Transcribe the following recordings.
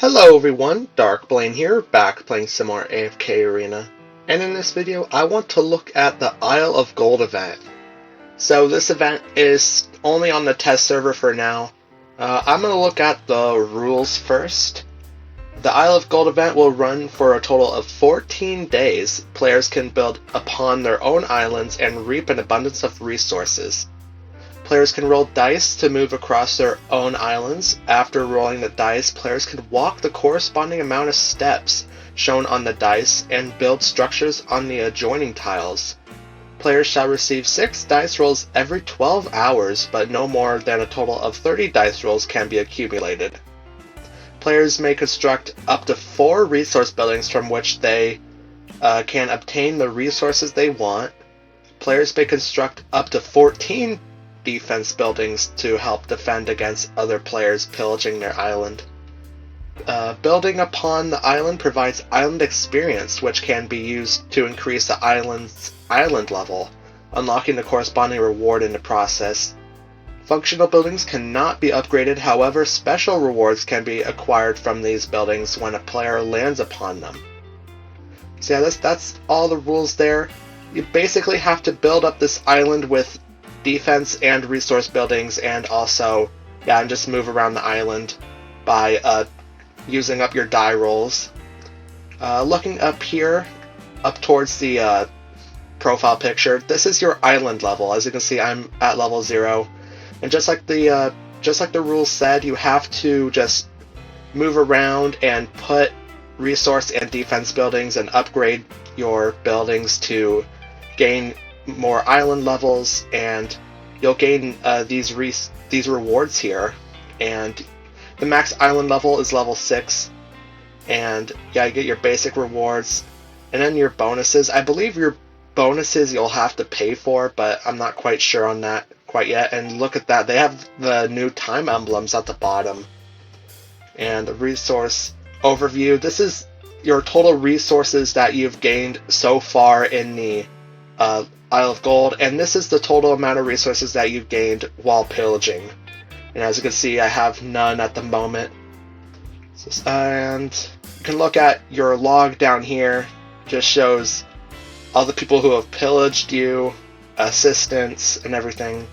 Hello everyone, Dark Blaine here, back playing some more AFK Arena. And in this video, I want to look at the Isle of Gold event. So this event is only on the test server for now. I'm going to look at the rules first. The Isle of Gold event will run for a total of 14 days. Players can build upon their own islands and reap an abundance of resources. Players can roll dice to move across their own islands. After rolling the dice, players can walk the corresponding amount of steps shown on the dice and build structures on the adjoining tiles. Players shall receive 6 dice rolls every 12 hours, but no more than a total of 30 dice rolls can be accumulated. Players may construct up to 4 resource buildings from which they can obtain the resources they want. Players may construct up to 14 defense buildings to help defend against other players pillaging their island. Building upon the island provides island experience, which can be used to increase the island's island level, unlocking the corresponding reward in the process. Functional buildings cannot be upgraded, however, special rewards can be acquired from these buildings when a player lands upon them. So yeah, that's all the rules there. You basically have to build up this island with defense and resource buildings, and also and just move around the island by using up your die rolls. Looking up here, up towards the profile picture, this is your island level. As you can see, I'm at level 0, and just like the rules said, you have to just move around and put resource and defense buildings and upgrade your buildings to gain more island levels, and you'll gain these rewards here. And the max island level is level 6, and yeah, you get your basic rewards, and then your bonuses. I believe your bonuses you'll have to pay for, but I'm not quite sure on that quite yet. And look at that, they have the new time emblems at the bottom. And the resource overview, this is your total resources that you've gained so far in the Isle of Gold, and this is the total amount of resources that you've gained while pillaging. And as you can see, I have none at the moment. And you can look at your log down here. Just shows all the people who have pillaged you, assistants, and everything.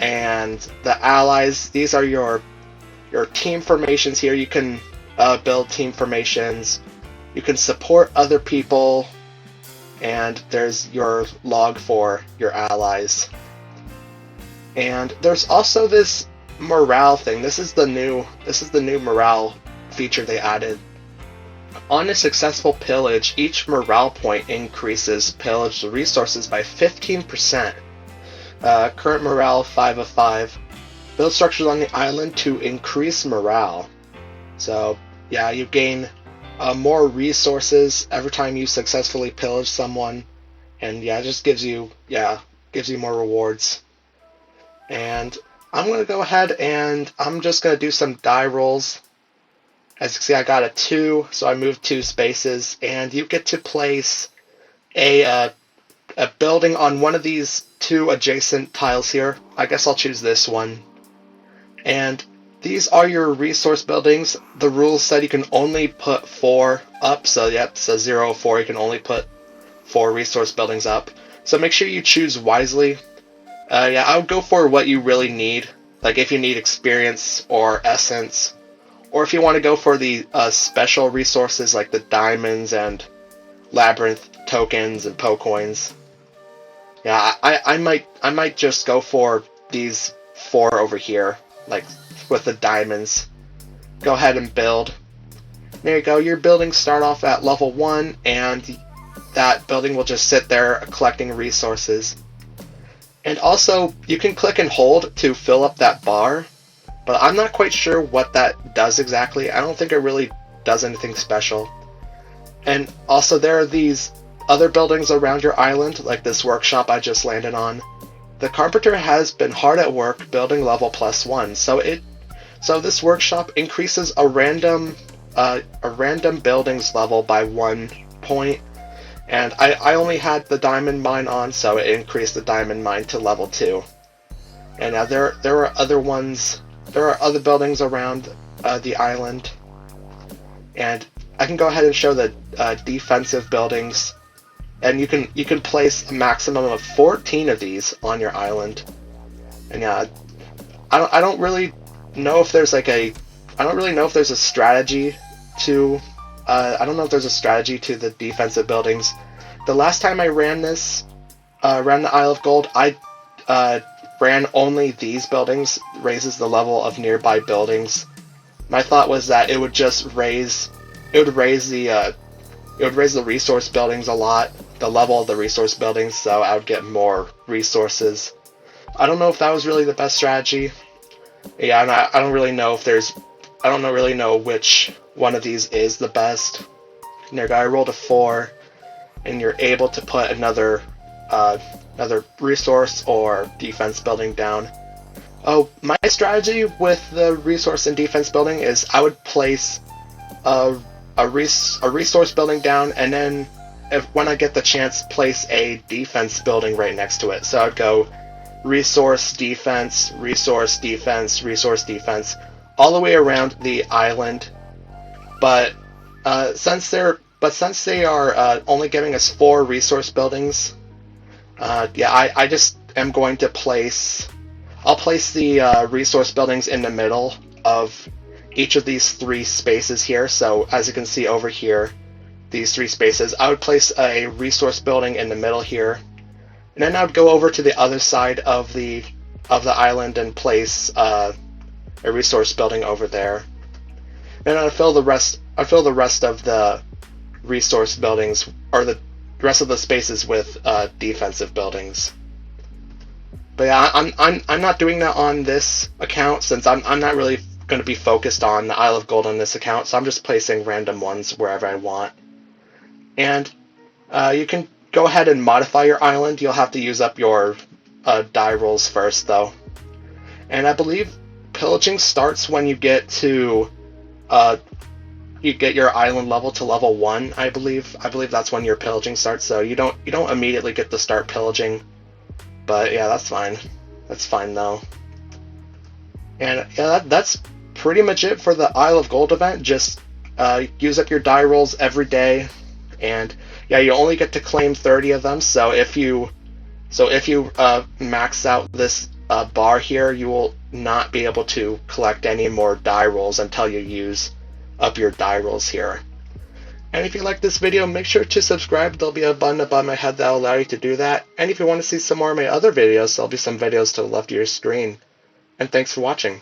And the allies, these are your team formations here. You can build team formations. You can support other people. And there's your log for your allies. And there's also this morale thing. This is the new morale feature they added. On a successful pillage, each morale point increases pillaged resources by 15%. Current morale 5 of 5. Build structures on the island to increase morale. So yeah, you gain more resources every time you successfully pillage someone, and yeah, it just gives you more rewards. And I'm gonna go ahead and I'm just gonna do some die rolls. As you can see, I got a 2, so I moved 2 spaces, and you get to place a building on one of these 2 adjacent tiles here. I guess I'll choose this one. And these are your resource buildings. The rules said you can only put 4 up, so yep, so 0 of 4, you can only put 4 resource buildings up. So make sure you choose wisely. Yeah, I would go for what you really need, like if you need experience or essence, or if you want to go for the special resources like the diamonds and labyrinth tokens and coins. Yeah, I might just go for these 4 over here, like with the diamonds. Go ahead and build. There you go, your buildings start off at level 1, and that building will just sit there collecting resources. And also, you can click and hold to fill up that bar, but I'm not quite sure what that does exactly. I don't think it really does anything special. And also, there are these other buildings around your island, like this workshop I just landed on. The carpenter has been hard at work building level +1, so this workshop increases a random buildings level by 1 point, and I only had the diamond mine on, so it increased the diamond mine to level 2. And now there are other ones. There are other buildings around the island. And I can go ahead and show the defensive buildings, and you can place a maximum of 14 of these on your island. And yeah, I don't really know if there's like a strategy to I don't know if there's a strategy to the defensive buildings. The last time I ran this, ran the Isle of Gold, I ran only these buildings, raises the level of nearby buildings. My thought was that it would just raise the resource buildings a lot, the level of the resource buildings, so I would get more resources. I don't know if that was really the best strategy. Yeah, and I don't really know which one of these is the best. And there, I rolled a 4, and you're able to put another resource or defense building down. Oh, my strategy with the resource and defense building is I would place a resource building down, and then when I get the chance, place a defense building right next to it. So I'd go resource defense, resource defense, resource defense, all the way around the island. But since they are only giving us 4 resource buildings, yeah, I just am going to place. I'll place the resource buildings in the middle of each of these 3 spaces here. So as you can see over here, these 3 spaces, I would place a resource building in the middle here, and then I would go over to the other side of the island and place a resource building over there. Then I'd fill the rest of the resource buildings, or the rest of the spaces, with defensive buildings. But yeah, I'm not doing that on this account, since I'm not really going to be focused on the Isle of Gold on this account, so I'm just placing random ones wherever I want. And you can go ahead and modify your island. You'll have to use up your die rolls first, though. And I believe pillaging starts when you get to your island level to level 1. I believe that's when your pillaging starts. So you don't immediately get to start pillaging. But yeah, that's fine. That's fine though. And yeah, that's pretty much it for the Isle of Gold event. Just use up your die rolls every day, and yeah, you only get to claim 30 of them. So if you max out this bar here, you will not be able to collect any more die rolls until you use up your die rolls here. And if you like this video, make sure to subscribe. There'll be a button above my head that will allow you to do that. And if you want to see some more of my other videos, there'll be some videos to the left of your screen. And thanks for watching.